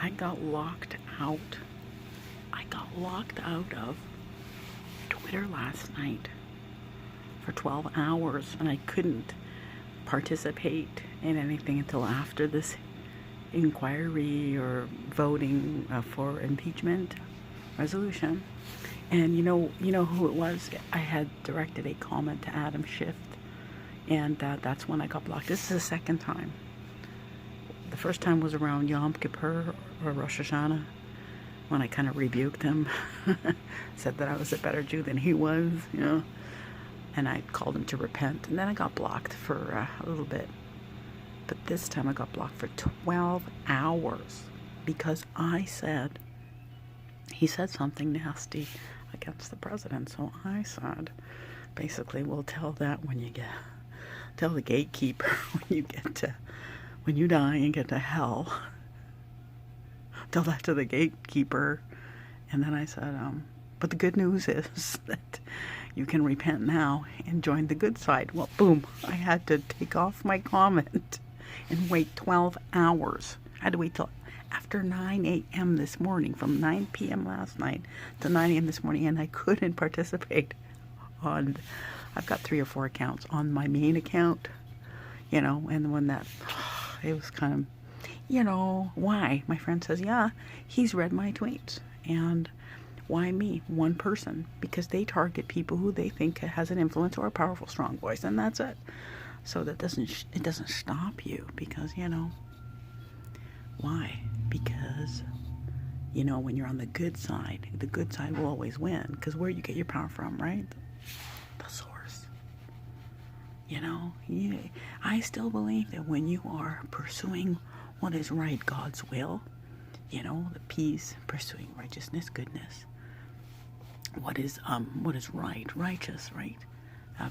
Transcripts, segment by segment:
I got locked out. I got locked out of Twitter last night for 12 hours, and I couldn't participate in anything until after this inquiry or voting for impeachment resolution. And you know who it was? I had directed a comment to Adam Schiff, and that's when I got blocked. This is the second time. The first time was around Yom Kippur or Rosh Hashanah, when I kind of rebuked him, said that I was a better Jew than he was, and I called him to repent, and then I got blocked for a little bit. But this time I got blocked for 12 hours because he said something nasty against the president. So I said, basically, we'll tell the gatekeeper when you die and get to hell, tell that to the gatekeeper. And then I said, but the good news is that you can repent now and join the good side. Well, boom, I had to take off my comment and wait 12 hours. I had to wait till after 9 a.m. this morning, from 9 p.m. last night to 9 a.m. this morning, and I couldn't participate on, I've got 3 or 4 accounts on my main account, and when it was kind of, why? My friend says, yeah, he's read my tweets, and why me? One person, because they target people who they think has an influence or a powerful, strong voice, and that's it. So it doesn't stop you, because, why? Because, when you're on the good side will always win, because where you get your power from, right? The source. I still believe that when you are pursuing what is right, God's will, the peace, pursuing righteousness, goodness, what is right, righteous, right?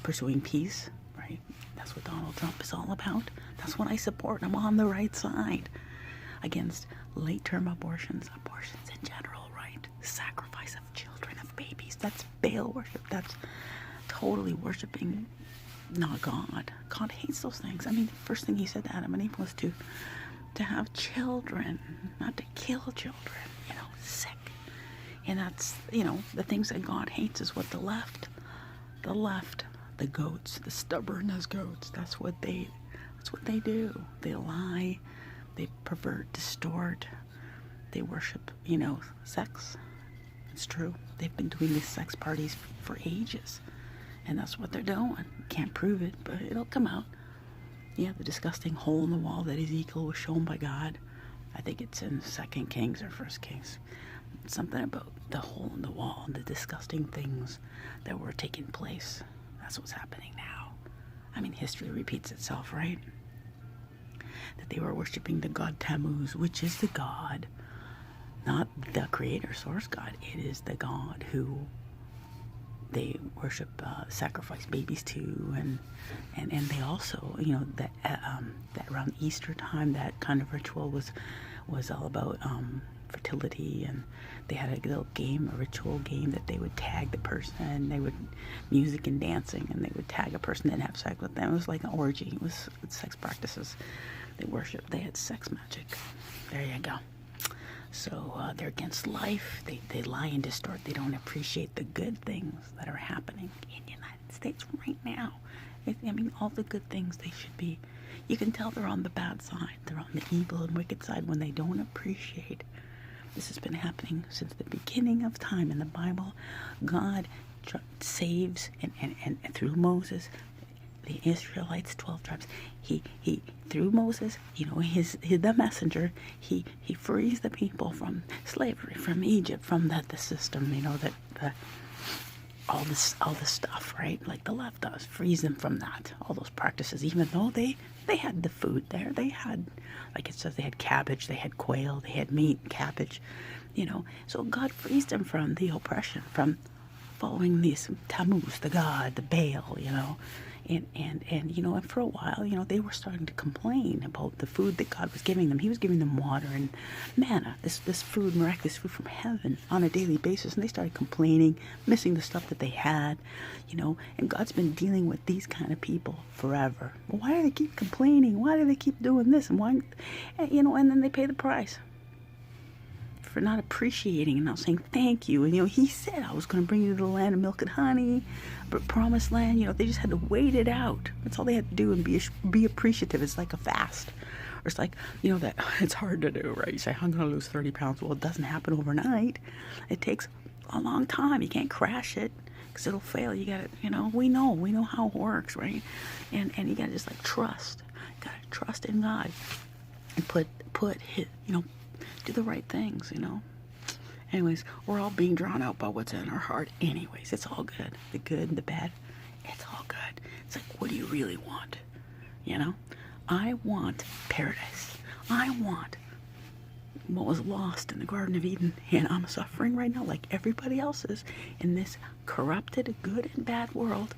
Pursuing peace, right? That's what Donald Trump is all about. That's what I support. I'm on the right side against late-term abortions in general, right? Sacrifice of children, of babies. That's Baal worship. That's totally worshiping not God. God hates those things. I mean, the first thing he said to Adam and Eve was to have children, not to kill children, sick. And that's, the things that God hates is what the left, the goats, the stubborn as goats, that's what they do. They lie, they pervert, distort, they worship, sex. It's true. They've been doing these sex parties for ages, and that's what they're doing. Can't prove it, but it'll come out. Yeah, the disgusting hole in the wall that Ezekiel was shown by God. I think it's in 2 Kings or 1 Kings. Something about the hole in the wall and the disgusting things that were taking place. That's what's happening now. I mean, history repeats itself, right? That they were worshiping the god Tammuz, which is the god, not the creator, source God. It is the god who they worship, sacrifice babies to, and they also, that around Easter time, that kind of ritual was all about fertility, and they had a little game, a ritual game, that they would tag the person. They would music and dancing, and they would tag a person and have sex with them. It was like an orgy. It was sex practices. They worshiped. They had sex magic. There you go. So they're against life. They lie and distort. They don't appreciate the good things that are happening in the United States right now. All the good things they should be. You can tell they're on the bad side. They're on the evil and wicked side when they don't appreciate. This has been happening since the beginning of time in the Bible. God saves, and through Moses, the Israelites, 12 tribes. He through Moses, he's the messenger. He frees the people from slavery, from Egypt, from the system. All this stuff, right? Like the left does, frees them from that. All those practices, even though they had the food there. They had, like it says, they had cabbage, they had quail, they had meat, cabbage. So God frees them from the oppression, from following these Tammuz, the god, the Baal, and for a while, they were starting to complain about the food that God was giving them. He was giving them water and manna, this food, miraculous food from heaven on a daily basis, and they started complaining, missing the stuff that they had, and God's been dealing with these kind of people forever. Well, why do they keep complaining? Why do they keep doing this? And why, and then they pay the price. for not appreciating and not saying thank you. And, he said, I was going to bring you to the land of milk and honey, but promised land, they just had to wait it out. That's all they had to do, and be appreciative. It's like a fast. Or it's like, that it's hard to do, right? You say, I'm going to lose 30 pounds. Well, it doesn't happen overnight. It takes a long time. You can't crash it because it'll fail. You got to, we know how it works, right? And you got to just trust. You got to trust in God and put his, do the right things, Anyways, we're all being drawn out by what's in our heart. Anyways, it's all good. The good, the bad, it's all good. It's like, what do you really want? I want paradise. I want what was lost in the Garden of Eden. And I'm suffering right now like everybody else is in this corrupted, good and bad world.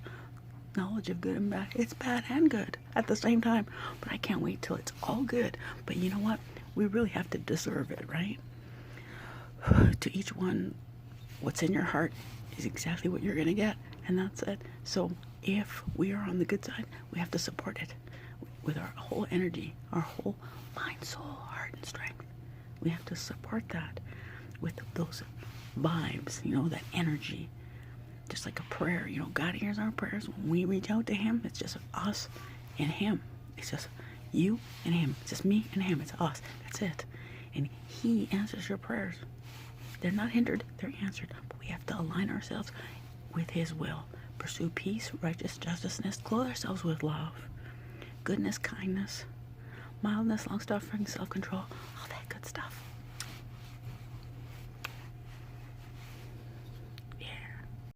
Knowledge of good and bad. It's bad and good at the same time. But I can't wait till it's all good. But you know what? We really have to deserve it, right? To each one, what's in your heart is exactly what you're going to get. And that's it. So if we are on the good side, we have to support it with our whole energy, our whole mind, soul, heart, and strength. We have to support that with those vibes, that energy. Just like a prayer, God hears our prayers. When we reach out to Him, it's just us and Him. It's just you and Him. It's just me and Him. It's us. That's it. And He answers your prayers. They're not hindered. They're answered. But we have to align ourselves with His will. Pursue peace, righteousness, justice, clothe ourselves with love, goodness, kindness, mildness, long-suffering, self-control, all that good stuff.